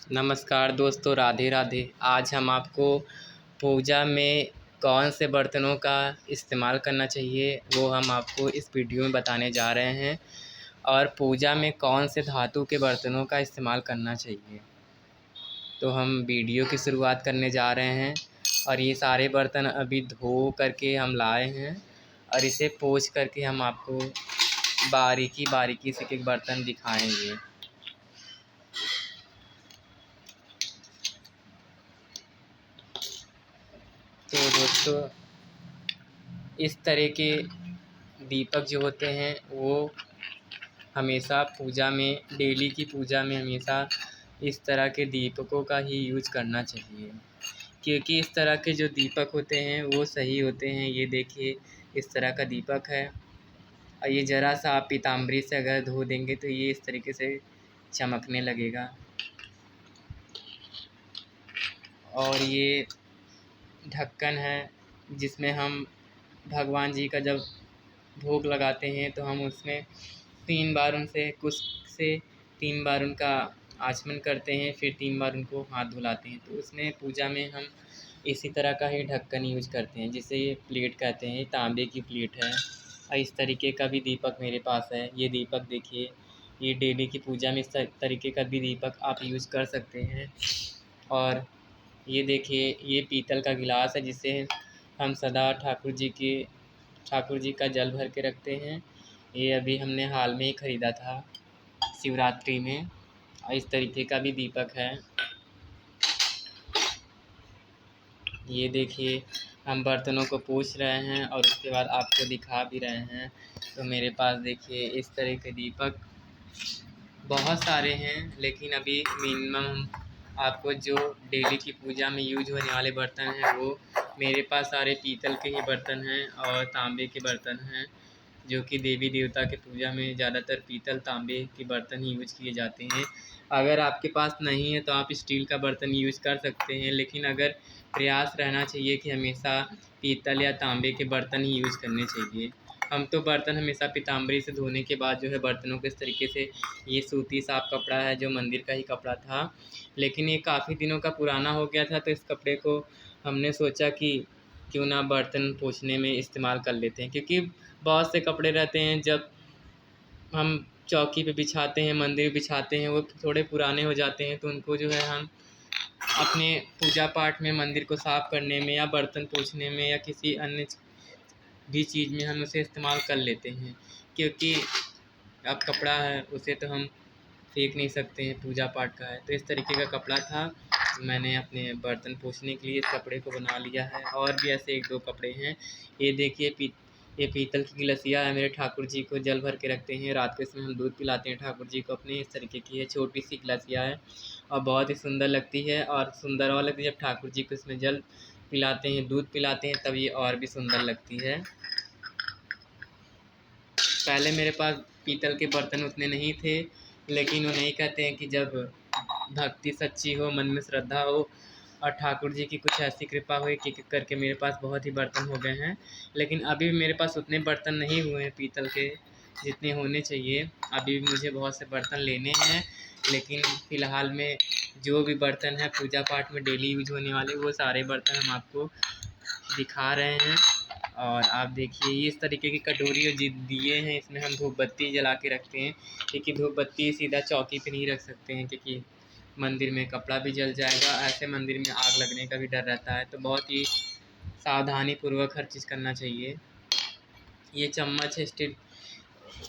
नमस्कार दोस्तों, राधे राधे। आज हम आपको पूजा में कौन से बर्तनों का इस्तेमाल करना चाहिए वो हम आपको इस वीडियो में बताने जा रहे हैं और पूजा में कौन से धातु के बर्तनों का इस्तेमाल करना चाहिए। तो हम वीडियो की शुरुआत करने जा रहे हैं और ये सारे बर्तन अभी धो करके हम लाए हैं और इसे पोंछ करके हम आपको बारीकी बारीकी से एक बर्तन दिखाएंगे। तो दोस्तों, इस तरह के दीपक जो होते हैं वो हमेशा पूजा में, डेली की पूजा में हमेशा इस तरह के दीपकों का ही यूज करना चाहिए, क्योंकि इस तरह के जो दीपक होते हैं वो सही होते हैं। ये देखिए, इस तरह का दीपक है और ये ज़रा सा आप पीताम्बरी से अगर धो देंगे तो ये इस तरीके से चमकने लगेगा। और ये ढक्कन है जिसमें हम भगवान जी का जब भोग लगाते हैं तो हम उसमें 3 बार उनसे कुछ से 3 बार उनका आचमन करते हैं, फिर 3 बार उनको हाथ धुलाते हैं। तो उसमें पूजा में हम इसी तरह का ही ढक्कन यूज करते हैं, जिसे ये प्लेट कहते हैं। ये तांबे की प्लेट है और इस तरीके का भी दीपक मेरे पास है। ये दीपक देखिए, ये डेली की पूजा में इस तरीके का भी दीपक आप यूज कर सकते हैं। और ये देखिए, ये पीतल का गिलास है जिसे हम सदा ठाकुर जी का जल भर के रखते हैं। ये अभी हमने हाल में ही ख़रीदा था शिवरात्रि में। और इस तरीके का भी दीपक है। ये देखिए, हम बर्तनों को पोंछ रहे हैं और उसके बाद आपको दिखा भी रहे हैं। तो मेरे पास देखिए इस तरह के दीपक बहुत सारे हैं, लेकिन अभी मिनिमम आपको जो डेली की पूजा में यूज होने वाले बर्तन हैं वो मेरे पास सारे पीतल के ही बर्तन हैं और तांबे के बर्तन हैं, जो कि देवी देवता के पूजा में ज़्यादातर पीतल तांबे के बर्तन ही यूज किए जाते हैं। अगर आपके पास नहीं है तो आप स्टील का बर्तन यूज कर सकते हैं, लेकिन अगर प्रयास रहना चाहिए कि हमेशा पीतल या तांबे के बर्तन ही यूज करने चाहिए। हम तो बर्तन हमेशा पीताम्बरी से धोने के बाद जो है बर्तनों को इस तरीके से, ये सूती साफ कपड़ा है जो मंदिर का ही कपड़ा था, लेकिन ये काफ़ी दिनों का पुराना हो गया था। तो इस कपड़े को हमने सोचा कि क्यों ना बर्तन पोंछने में इस्तेमाल कर लेते हैं, क्योंकि बहुत से कपड़े रहते हैं जब हम चौकी पे बिछाते हैं, मंदिर बिछाते हैं, वो थोड़े पुराने हो जाते हैं। तो उनको जो है हम अपने पूजा पाठ में, मंदिर को साफ़ करने में या बर्तन पोंछने में या किसी अन्य भी चीज़ में हम उसे इस्तेमाल कर लेते हैं, क्योंकि अब कपड़ा है उसे तो हम फेंक नहीं सकते हैं, पूजा पाठ का है। तो इस तरीके का कपड़ा था, मैंने अपने बर्तन पोंछने के लिए इस कपड़े को बना लिया है। और भी ऐसे 1-2 कपड़े हैं। ये देखिए, ये पीतल की गिलसिया है, मेरे ठाकुर जी को जल भर के रखते हैं। रात के समय हम दूध पिलाते हैं ठाकुर जी को अपने। इस तरीके की है, छोटी सी गिलसिया है और बहुत ही सुंदर लगती है। और सुंदर और लगती है जब ठाकुर जी को इसमें जल पिलाते हैं, दूध पिलाते हैं, तब ये और भी सुंदर लगती है। पहले मेरे पास पीतल के बर्तन उतने नहीं थे, लेकिन वो नहीं कहते हैं कि जब भक्ति सच्ची हो, मन में श्रद्धा हो और ठाकुर जी की कुछ ऐसी कृपा हुई कि करके मेरे पास बहुत ही बर्तन हो गए हैं। लेकिन अभी भी मेरे पास उतने बर्तन नहीं हुए हैं पीतल के जितने होने चाहिए। अभी भी मुझे बहुत से बर्तन लेने हैं, लेकिन फ़िलहाल में जो भी बर्तन है पूजा पाठ में डेली यूज होने वाले, वो सारे बर्तन हम आपको दिखा रहे हैं। और आप देखिए, ये इस तरीके की कटोरी और दिए हैं, इसमें हम धूप बत्ती जला के रखते हैं, क्योंकि धूप बत्ती सीधा चौकी पे नहीं रख सकते हैं, क्योंकि मंदिर में कपड़ा भी जल जाएगा। ऐसे मंदिर में आग लगने का भी डर रहता है, तो बहुत ही सावधानी पूर्वक हर चीज़ करना चाहिए। ये चम्मच है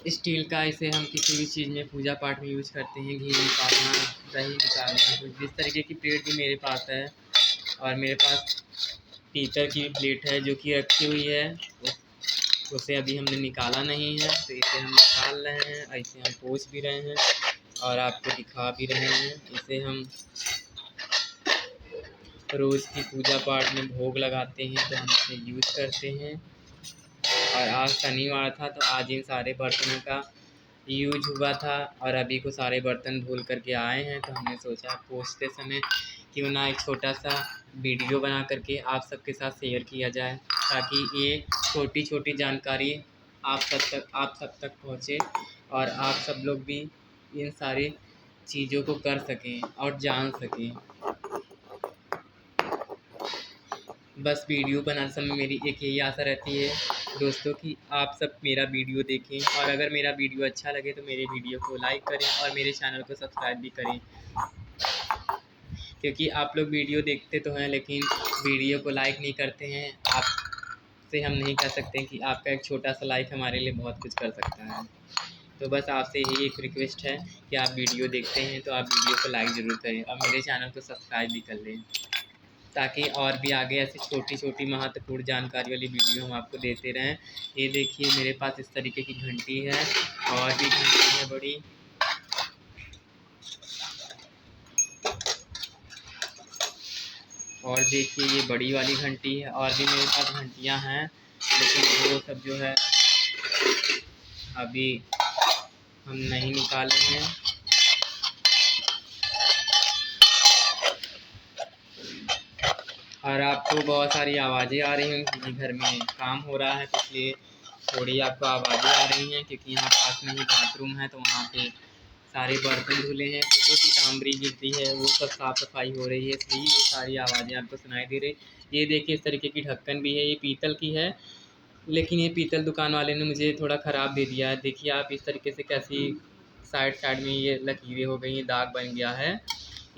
स्टील का, इसे हम किसी भी चीज़ में पूजा पाठ में यूज करते हैं, घी निकालना, दही निकालना। कुछ इस तरीके की प्लेट भी मेरे पास है। और मेरे पास पीतल की प्लेट है जो कि रखी हुई है, उसे अभी हमने निकाला नहीं है, तो इसे हम निकाल रहे हैं। ऐसे हम पोंछ भी रहे हैं और आपको दिखा भी रहे हैं। इसे हम रोज़ की पूजा पाठ में भोग लगाते हैं तो हम इसे यूज़ करते हैं। और आज शनिवार था तो आज इन सारे बर्तनों का यूज हुआ था और अभी को सारे बर्तन धुल करके आए हैं। तो हमने सोचा पोंछते समय क्यों ना एक छोटा सा वीडियो बना करके आप सबके साथ शेयर किया जाए, ताकि ये छोटी छोटी जानकारी आप सब तक पहुँचे और आप सब लोग भी इन सारी चीज़ों को कर सकें और जान सकें। बस वीडियो बनाते समय मेरी एक यही आशा रहती है दोस्तों कि आप सब मेरा वीडियो देखें, और अगर मेरा वीडियो अच्छा लगे तो मेरे वीडियो को लाइक करें और मेरे चैनल को सब्सक्राइब भी करें, क्योंकि आप लोग वीडियो देखते तो हैं लेकिन वीडियो को लाइक नहीं करते हैं। आपसे हम नहीं कह सकते कि आपका एक छोटा सा लाइक हमारे लिए बहुत कुछ कर सकता है। तो बस आपसे यही एक रिक्वेस्ट है कि आप वीडियो देखते हैं तो आप वीडियो को लाइक ज़रूर करें और मेरे चैनल को सब्सक्राइब भी कर लें, ताकि और भी आगे ऐसी छोटी छोटी महत्वपूर्ण जानकारी वाली वीडियो हम आपको देते रहें। ये देखिए मेरे पास इस तरीके की घंटी है, और भी घंटी है बड़ी। और देखिए ये बड़ी वाली घंटी है, और भी मेरे पास घंटियां हैं, लेकिन वो सब जो है अभी हम नहीं निकाले हैं। और आपको बहुत सारी आवाज़ें आ रही हैं क्योंकि घर में काम हो रहा है, तो इसलिए थोड़ी आपको आवाज़ें आ रही हैं, क्योंकि यहाँ पास में ही बाथरूम है तो वहाँ पे सारे बर्तन धुले हैं, तो जो पीताम्बरी गिरती है वो सब साफ़ सफाई हो रही है, इसलिए ये सारी आवाज़ें आपको सुनाई दे रही। ये देखिए इस तरीके की ढक्कन भी है, ये पीतल की है, लेकिन ये पीतल दुकान वाले ने मुझे थोड़ा ख़राब दे दिया है। देखिए आप इस तरीके से कैसी साइड साइड में ये लकीरें हो गई हैं, दाग बन गया है।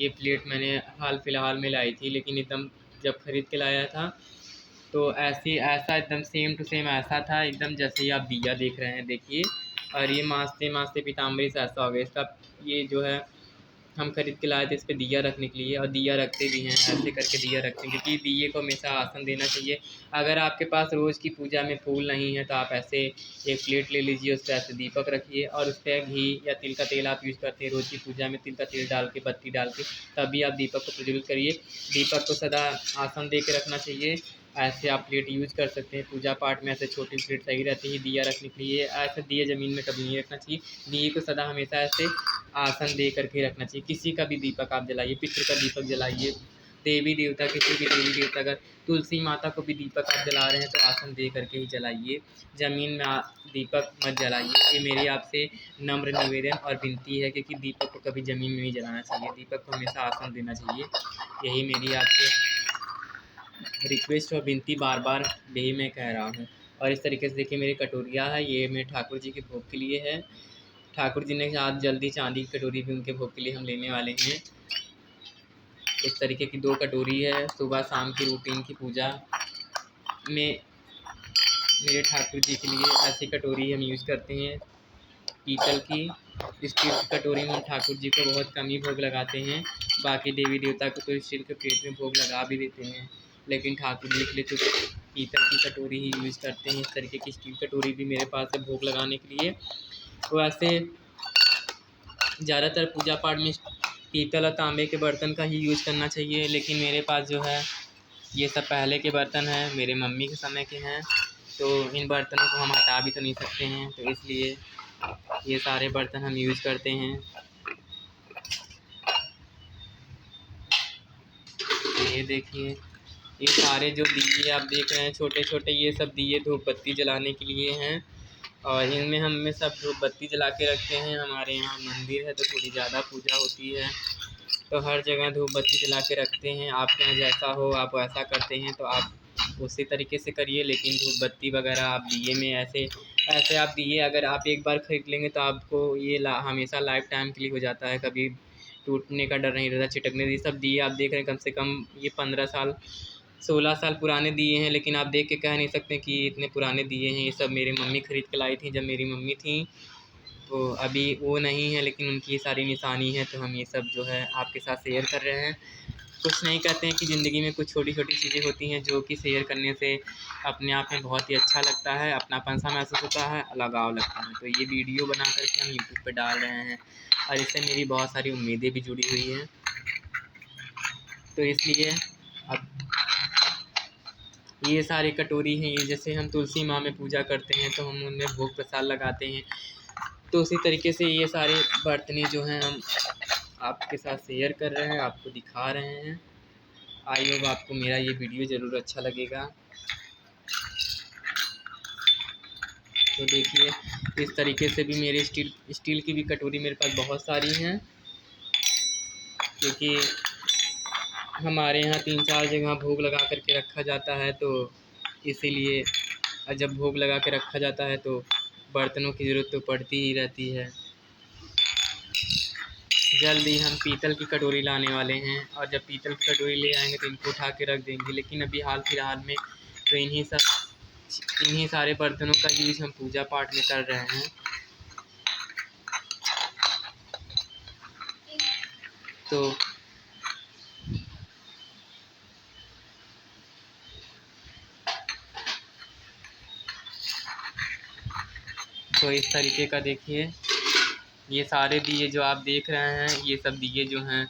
ये प्लेट मैंने हाल फिलहाल में लाई थी, लेकिन एकदम जब ख़रीद के लाया था तो ऐसा एकदम सेम टू सेम ऐसा था, एकदम जैसे ही आप दिया देख रहे हैं देखिए। और ये माँजते माँजते पीताम्बरी से ऐसा हो गया। इसका ये जो है हम खरीद के लाए थे इस पे दिया रखने के लिए, और दिया रखते भी हैं, ऐसे करके दिया रखते हैं क्योंकि दिए को हमेशा आसन देना चाहिए। अगर आपके पास रोज़ की पूजा में फूल नहीं है तो आप ऐसे एक प्लेट ले लीजिए, उस पर ऐसे दीपक रखिए और उस पर घी या तिल का तेल आप यूज़ करते हैं रोज़ की पूजा में, तिल का तेल डाल के बत्ती डाल के तभी आप दीपक को प्रज्वलित करिए। दीपक को सदा आसन दे के रखना चाहिए। ऐसे आप प्लेट यूज़ कर सकते हैं पूजा पाठ में, ऐसे छोटी प्लेट सही रहती है दिया रखने के लिए। ऐसे दिए ज़मीन में कभी नहीं रखना चाहिए, दिए को सदा हमेशा ऐसे आसन दे करके रखना चाहिए। किसी का भी दीपक आप जलाइए, पितृ का दीपक जलाइए, देवी देवता किसी भी देवी देवता, अगर तुलसी माता को भी दीपक आप जला रहे हैं तो आसन दे करके ही जलाइए, ज़मीन में दीपक मत जलाइए। ये मेरी आपसे नम्र निवेदन और विनती है, क्योंकि दीपक को कभी ज़मीन में नहीं जलाना चाहिए, दीपक को हमेशा आसन देना चाहिए। यही मेरी आपसे रिक्वेस्ट और विनती बार बार यही मैं कह रहा हूँ। और इस तरीके से देखिए मेरी कटोरियाँ है, ये मेरे ठाकुर जी के भोग के लिए है। ठाकुर जी ने आज जल्दी चांदी की कटोरी भी उनके भोग के लिए हम लेने वाले हैं। इस तरीके की 2 कटोरी है, सुबह शाम की रूटीन की पूजा में मेरे ठाकुर जी के लिए ऐसी कटोरी हम यूज़ करते हैं, पीतल की। स्टील की कटोरी में हम ठाकुर जी को बहुत कम ही भोग लगाते हैं, बाकी देवी देवता को तो स्टील के प्लेट में भोग लगा भी देते हैं, लेकिन ठाकुर जी के लिए तो पीतल की कटोरी ही यूज़ करते हैं। इस तरीके की स्टील कटोरी भी मेरे पास है भोग लगाने के लिए। तो ऐसे ज़्यादातर पूजा पाठ में पीतल और तांबे के बर्तन का ही यूज़ करना चाहिए, लेकिन मेरे पास जो है ये सब पहले के बर्तन हैं, मेरे मम्मी के समय के हैं, तो इन बर्तनों को हम हटा भी तो नहीं सकते हैं, तो इसलिए ये सारे बर्तन हम यूज़ करते हैं। ये देखिए ये सारे जो दिए आप देख रहे हैं छोटे छोटे, ये सब दिए धूप बत्ती जलाने के लिए हैं, और इनमें हम सब धूप बत्ती जला के रखते हैं। हमारे यहाँ मंदिर है तो थोड़ी ज़्यादा पूजा होती है, तो हर जगह धूप बत्ती जला के रखते हैं। आपके यहाँ जैसा हो आप वैसा करते हैं तो आप उसी तरीके से करिए, लेकिन धूप बत्ती वगैरह आप दिए में ऐसे ऐसे आप दिए अगर आप एक बार ख़रीद लेंगे तो आपको ये हमेशा लाइफ टाइम के लिए हो जाता है, कभी टूटने का डर नहीं रहता, चिटकने। ये सब दिए आप देख रहे हैं कम से कम ये 15 साल 16 साल पुराने दिए हैं, लेकिन आप देख के कह नहीं सकते कि इतने पुराने दिए हैं। ये सब मेरी मम्मी ख़रीद के लाई थी जब मेरी मम्मी थी, तो अभी वो नहीं है, लेकिन उनकी सारी निशानी है, तो हम ये सब जो है आपके साथ शेयर कर रहे हैं। कुछ नहीं कहते हैं कि ज़िंदगी में कुछ छोटी छोटी चीज़ें होती हैं जो कि शेयर करने से अपने आप में बहुत ही अच्छा लगता है, अपनापन सा महसूस होता है, लगाव लगता है। तो ये वीडियो बना करके हम यूट्यूब पे डाल रहे हैं, और इससे मेरी बहुत सारी उम्मीदें भी जुड़ी हुई हैं, तो इसलिए अब ये सारी कटोरी हैं, ये जैसे हम तुलसी माँ में पूजा करते हैं तो हम उनमें भोग प्रसाद लगाते हैं, तो उसी तरीके से ये सारे बर्तनें जो हैं हम आपके साथ शेयर कर रहे हैं, आपको दिखा रहे हैं। आई होप आपको मेरा ये वीडियो ज़रूर अच्छा लगेगा। तो देखिए इस तरीके से भी मेरे स्टील की भी कटोरी मेरे पास बहुत सारी हैं, क्योंकि हमारे यहाँ 3-4 जगह भोग लगा करके रखा जाता है, तो इसीलिए जब भोग लगा के रखा जाता है तो बर्तनों की ज़रूरत तो पड़ती ही रहती है। जल्द ही हम पीतल की कटोरी लाने वाले हैं, और जब पीतल की कटोरी ले आएंगे तो इनको उठा के रख देंगे। लेकिन अभी हाल फिलहाल में तो इन्हीं सारे बर्तनों का यूज़ हम पूजा पाठ में कर रहे हैं। तो इस तरीके का देखिए, ये सारे दिए जो आप देख रहे हैं, ये सब दिए जो हैं,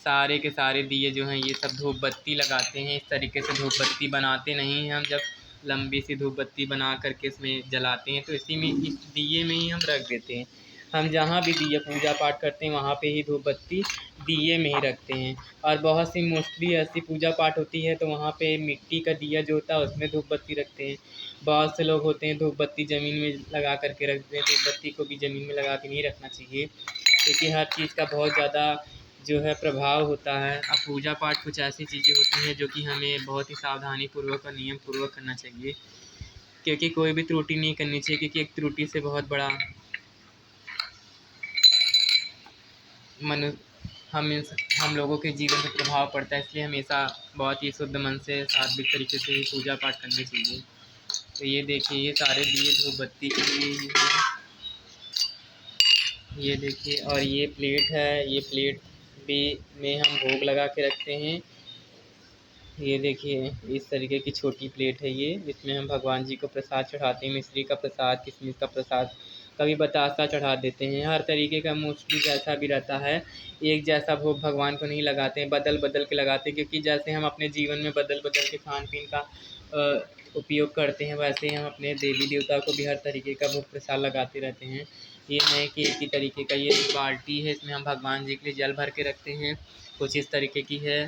सारे के सारे दिए जो हैं, ये सब धूप बत्ती लगाते हैं। इस तरीके से धूप बत्ती बनाते नहीं हैं हम, जब लंबी सी धूप बत्ती बना करके इसमें जलाते हैं तो इसी में, इस दिए में ही हम रख देते हैं। हम जहाँ भी दिए पूजा पाठ करते हैं वहाँ पे ही धूप बत्ती दिए में ही रखते हैं। और बहुत सी मोस्टली ऐसी पूजा पाठ होती है तो वहाँ पे मिट्टी का दिया जो होता है उसमें धूप बत्ती रखते हैं। बहुत से लोग होते हैं धूप बत्ती ज़मीन में लगा करके रखते हैं। धूप बत्ती को भी ज़मीन में लगा के नहीं रखना चाहिए, क्योंकि हर चीज़ का बहुत ज़्यादा जो है प्रभाव होता है। अब पूजा पाठ कुछ ऐसी चीज़ें होती हैं जो कि हमें बहुत ही सावधानी पूर्वक और नियम पूर्वक करना चाहिए, क्योंकि कोई भी त्रुटि नहीं करनी चाहिए, क्योंकि एक त्रुटि से बहुत बड़ा हम लोगों के जीवन पर प्रभाव पड़ता है। इसलिए हमेशा बहुत ही शुद्ध मन से सात्विक तरीके से ही पूजा पाठ करनी चाहिए। तो ये देखिए, ये सारे दिए धूप बत्ती के लिए ही हैं। ये देखिए, और ये प्लेट है, ये प्लेट भी में हम भोग लगा के रखते हैं। ये देखिए, इस तरीके की छोटी प्लेट है ये, इसमें हम भगवान जी को प्रसाद चढ़ाते हैं। मिश्री का प्रसाद, किशमिश का प्रसाद, कभी बतासा चढ़ा देते हैं। हर तरीके का मोस्टली जैसा भी रहता है, एक जैसा भोग भगवान को नहीं लगाते हैं, बदल बदल के लगाते हैं। क्योंकि जैसे हम अपने जीवन में बदल बदल के खान पीन का उपयोग करते हैं, वैसे ही हम अपने देवी देवता को भी हर तरीके का भोग प्रसाद लगाते रहते हैं। ये नहीं कि एक ही तरीके का। ये बाल्टी है, इसमें हम भगवान जी के लिए जल भर के रखते हैं। कुछ इस तरीके की है,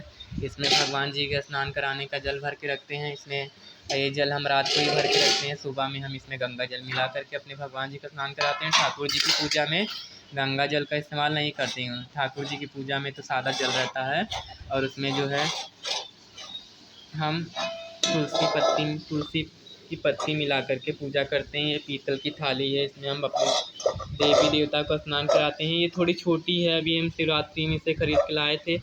इसमें भगवान जी का स्नान कराने का जल भर के रखते हैं। इसमें ये जल हम रात को ही भर के रखते हैं, सुबह में हम इसमें गंगा जल मिला करके अपने भगवान जी का स्नान कराते हैं। ठाकुर जी की पूजा में गंगा जल का इस्तेमाल नहीं करते हैं। ठाकुर जी की पूजा में तो सादा जल रहता है, और उसमें जो है हम तुलसी की पत्ती मिला करके पूजा करते हैं। ये पीतल की थाली है, इसमें हम अपने देवी देवता को स्नान कराते हैं। ये थोड़ी छोटी है, अभी हम शिवरात्रि में से खरीद के लाए थे।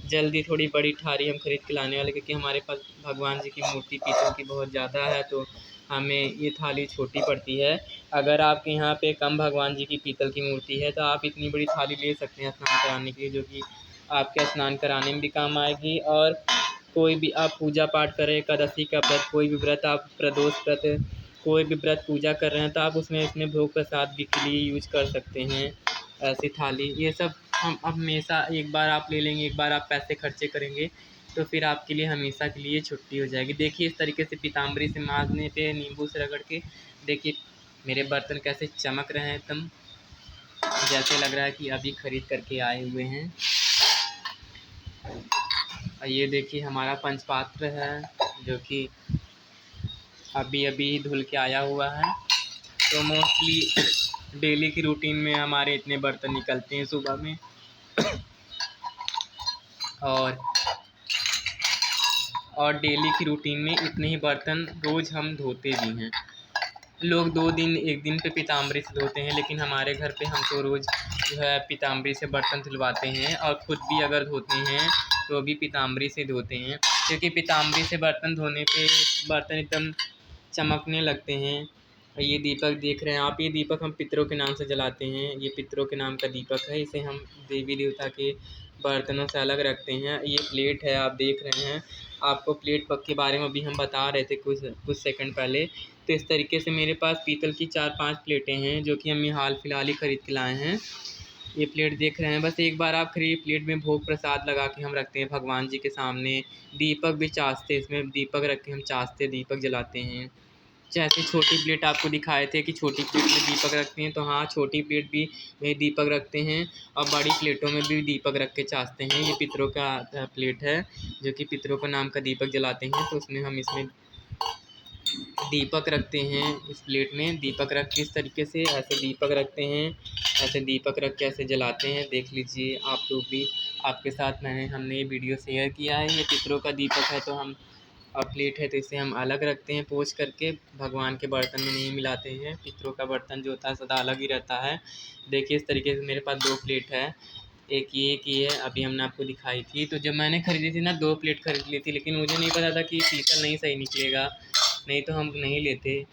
जल्दी थोड़ी बड़ी थाली हम खरीद के लाने वाले, क्योंकि हमारे पास भगवान जी की मूर्ति पीतल की बहुत ज़्यादा है, तो हमें ये थाली छोटी पड़ती है। अगर आपके यहाँ पे कम भगवान जी की पीतल की मूर्ति है तो आप इतनी बड़ी थाली ले सकते हैं स्नान कराने के लिए, जो कि आपके स्नान कराने में भी काम आएगी। और कोई भी आप पूजा पाठ करें, एकादशी का व्रत, कोई भी व्रत, आप प्रदोष व्रत, कोई भी व्रत पूजा कर रहे हैं तो आप इसमें भोग प्रसाद भी के लिए यूज कर सकते हैं। ऐसी थाली, ये सब हम हमेशा, एक बार आप ले लेंगे, एक बार आप पैसे खर्चे करेंगे तो फिर आपके लिए हमेशा के लिए छुट्टी हो जाएगी। देखिए, इस तरीके से पीताम्बरी से मांजने पे, नींबू से रगड़ के देखिए मेरे बर्तन कैसे चमक रहे हैं, एकदम जैसे लग रहा है कि अभी खरीद करके आए हुए हैं। ये देखिए, हमारा पंचपात्र है जो कि अभी अभी धुल के आया हुआ है। तो मोस्टली डेली की रूटीन में हमारे इतने बर्तन निकलते हैं सुबह में, और डेली की रूटीन में इतने ही बर्तन रोज़ हम धोते भी हैं। लोग 2 दिन, 1 दिन पे पीताम्बरी से धोते हैं, लेकिन हमारे घर पे हम तो रोज़ जो है पीताम्बरी से बर्तन धुलवाते हैं, और ख़ुद भी अगर धोते हैं तो भी पीताम्बरी से धोते हैं। क्योंकि पीताम्बरी से बर्तन धोने पे बर्तन एकदम चमकने लगते हैं। ये दीपक देख रहे हैं आप, ये दीपक हम पितरों के नाम से जलाते हैं। ये पितरों के नाम का दीपक है, इसे हम देवी देवता के बर्तनों से अलग रखते हैं। ये प्लेट है, आप देख रहे हैं। आपको प्लेट के बारे में भी हम बता रहे थे कुछ सेकंड पहले। तो इस तरीके से मेरे पास पीतल की 4-5 प्लेटें हैं, जो कि हम ये हाल फिलहाल ही ख़रीद के लाए हैं। ये प्लेट देख रहे हैं, बस एक बार आप खरीद, प्लेट में भोग प्रसाद लगा के हम रखते हैं भगवान जी के सामने। दीपक भी चासते, इसमें दीपक रख के हम चासते, दीपक जलाते हैं। जैसे छोटी प्लेट आपको दिखाए थे कि छोटी प्लेट में दीपक रखते हैं, तो हाँ, छोटी प्लेट भी में दीपक रखते हैं, और बड़ी प्लेटों में भी दीपक रख के चासते हैं। ये पितरों का प्लेट है, जो कि पितरों का नाम का दीपक जलाते हैं, तो उसमें हम इसमें दीपक रखते हैं। इस प्लेट में दीपक रख के इस तरीके से ऐसे दीपक रखते हैं, ऐसे दीपक रख के ऐसे जलाते हैं। देख लीजिए आप लोग भी, आपके साथ हमने ये वीडियो शेयर किया है। ये पितरों का दीपक है तो हम और प्लेट है तो इसे हम अलग रखते हैं पोंछ करके, भगवान के बर्तन में नहीं मिलाते हैं। पितरों का बर्तन जो होता है सदा अलग ही रहता है। देखिए इस तरीके से मेरे पास 2 प्लेट है, एक ये है, अभी हमने आपको दिखाई थी। तो जब मैंने खरीदी थी ना 2 प्लेट खरीद ली थी, लेकिन मुझे नहीं पता था कि पीतल नहीं सही निकलेगा, नहीं तो हम नहीं लेते।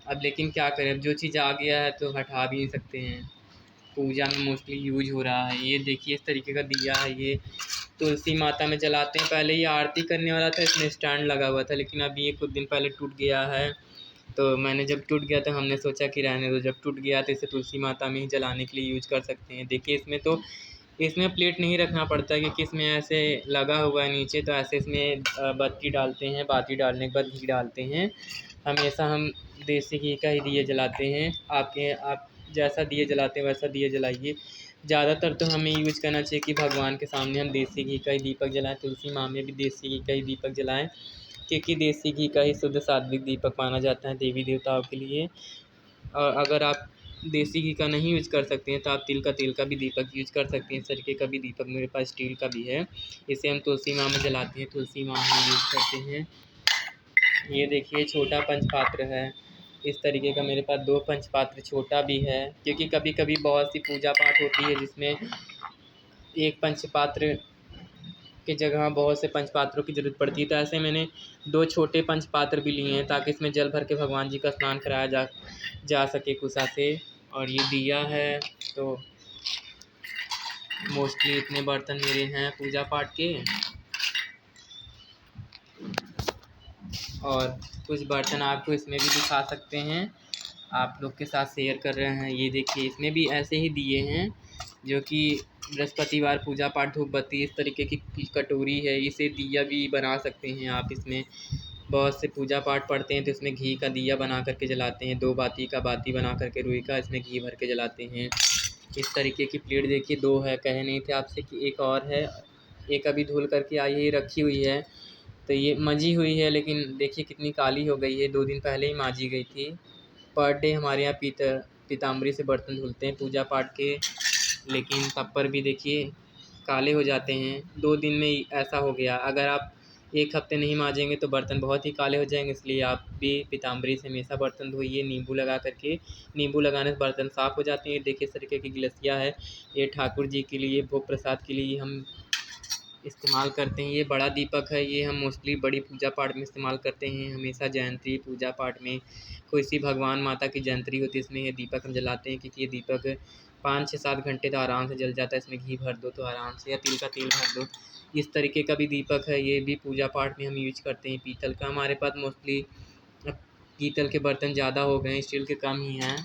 अब लेकिन क्या करें, अब जो चीज़ आ गया है तो हटा भी नहीं सकते हैं। पूजा में मोस्टली यूज हो रहा है। ये देखिए इस तरीके का दिया है, ये तुलसी माता में जलाते हैं। पहले ये आरती करने वाला था, इसमें स्टैंड लगा हुआ था, लेकिन अभी ये कुछ दिन पहले टूट गया है। तो मैंने जब टूट गया तो हमने सोचा कि रहने दो, जब टूट गया तो इसे तुलसी माता में ही जलाने के लिए यूज कर सकते हैं। देखिए इसमें प्लेट नहीं रखना पड़ता है, क्योंकि इसमें ऐसे लगा हुआ है नीचे, तो ऐसे इसमें बत्ती डालते हैं, बाती डालने के बाद घी डालते हैं। हमेशा हम देसी घी का ही दिए जलाते हैं। आप जैसा दिए जलाते हैं वैसा दिए जलाइए। ज़्यादातर तो हमें यूज करना चाहिए कि भगवान के सामने हम देसी घी का ही दीपक जलाएं। तुलसी माँ में भी देसी घी का ही दीपक जलाएं, क्योंकि देसी घी का ही शुद्ध सात्विक दीपक माना जाता है देवी देवताओं के लिए। और अगर आप देसी घी का नहीं यूज कर सकते हैं तो आप तिल का भी दीपक यूज कर सकते हैं। इस तरीके का भी दीपक मेरे पास स्टील का भी है, इसे हम तुलसी माँ में जलाते हैं, तुलसी माँ में यूज करते हैं। ये देखिए छोटा पंचपात्र है। इस तरीके का मेरे पास 2 पंचपात्र छोटा भी है, क्योंकि कभी कभी बहुत सी पूजा पाठ होती है जिसमें एक पंचपात्र की जगह बहुत से पंचपात्रों की ज़रूरत पड़ती है। तो ऐसे मैंने 2 छोटे पंचपात्र भी लिए हैं, ताकि इसमें जल भर के भगवान जी का स्नान कराया जा सके कुशा से। और ये दिया है, तो मोस्टली इतने बर्तन मेरे हैं पूजा पाठ के। और कुछ बर्तन आपको इसमें भी दिखा सकते हैं, आप लोग के साथ शेयर कर रहे हैं। ये देखिए इसमें भी ऐसे ही दिए हैं, जो कि बृहस्पतिवार पूजा पाठ धूप बत्ती इस तरीके की कटोरी है। इसे दिया भी बना सकते हैं आप। इसमें बहुत से पूजा पाठ पढ़ते हैं तो इसमें घी का दिया बना करके जलाते हैं। 2 बाती का बाती बना करके रुई का इसमें घी भर के जलाते हैं। इस तरीके की प्लेट देखिए 2 है, कहे नहीं थे आपसे कि एक और है, एक अभी धुल करके आई है, रखी हुई है। तो ये मंजी हुई है, लेकिन देखिए कितनी काली हो गई है, 2 दिन पहले ही मांजी गई थी। पर डे हमारे यहाँ पीताम्बरी से बर्तन धुलते हैं पूजा पाठ के, लेकिन तब पर भी देखिए काले हो जाते हैं। 2 दिन में ही ऐसा हो गया। अगर आप 1 हफ्ते नहीं मांजेंगे तो बर्तन बहुत ही काले हो जाएंगे। इसलिए आप भी पीताम्बरी से हमेशा बर्तन धोइए नींबू लगा करके। नींबू लगाने से बर्तन साफ़ हो जाते हैं। देखिए इस तरीके की गिलसिया है, ये ठाकुर जी के लिए भोग प्रसाद के लिए हम इस्तेमाल करते हैं। ये बड़ा दीपक है, ये हम मोस्टली बड़ी पूजा पाठ में इस्तेमाल करते हैं। हमेशा जयंती पूजा पाठ में कोई सी भगवान माता की जयंती होती है, इसमें ये दीपक हम जलाते हैं, क्योंकि ये दीपक 5 से 7 घंटे तो आराम से जल जाता है। इसमें घी भर दो तो आराम से, या तिल का तेल भर दो। इस तरीके का भी दीपक है, ये भी पूजा पाठ में हम यूज करते हैं। पीतल का हमारे पास मोस्टली पीतल के बर्तन ज़्यादा हो गए हैं, स्टील के कम ही हैं।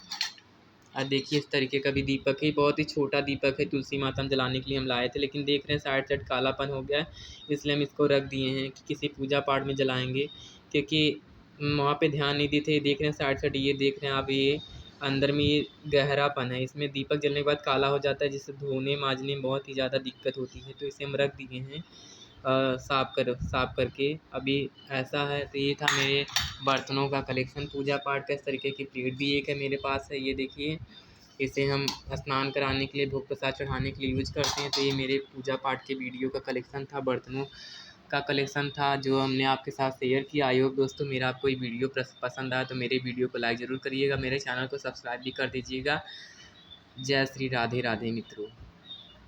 और देखिए इस तरीके का भी दीपक है, बहुत ही छोटा दीपक है, तुलसी माता में जलाने के लिए हम लाए थे, लेकिन देख रहे हैं साइड कालापन हो गया है, इसलिए हम इसको रख दिए हैं कि किसी पूजा पाठ में जलाएंगे। क्योंकि वहाँ पे ध्यान नहीं देते, देख रहे हैं साइड ये देख रहे हैं आप, ये अंदर में ये गहरापन है, इसमें दीपक जलने के बाद काला हो जाता है, जिससे धोने मांजने में बहुत ही ज़्यादा दिक्कत होती है। तो इसे हम रख दिए हैं साफ़ करके। अभी ऐसा है, तो ये था मेरे बर्तनों का कलेक्शन पूजा पाठ का। इस तरीके की प्लेट भी एक है मेरे पास है, ये देखिए, इसे हम स्नान कराने के लिए, भोग प्रसाद चढ़ाने के लिए यूज करते हैं। तो ये मेरे पूजा पाठ के वीडियो का कलेक्शन था, बर्तनों का कलेक्शन था, जो हमने आपके साथ शेयर किया। आई होप दोस्तों मेरा आपको ये वीडियो पसंद आया तो मेरे वीडियो को लाइक ज़रूर करिएगा, मेरे चैनल को सब्सक्राइब भी कर दीजिएगा। जय श्री राधे राधे मित्रों।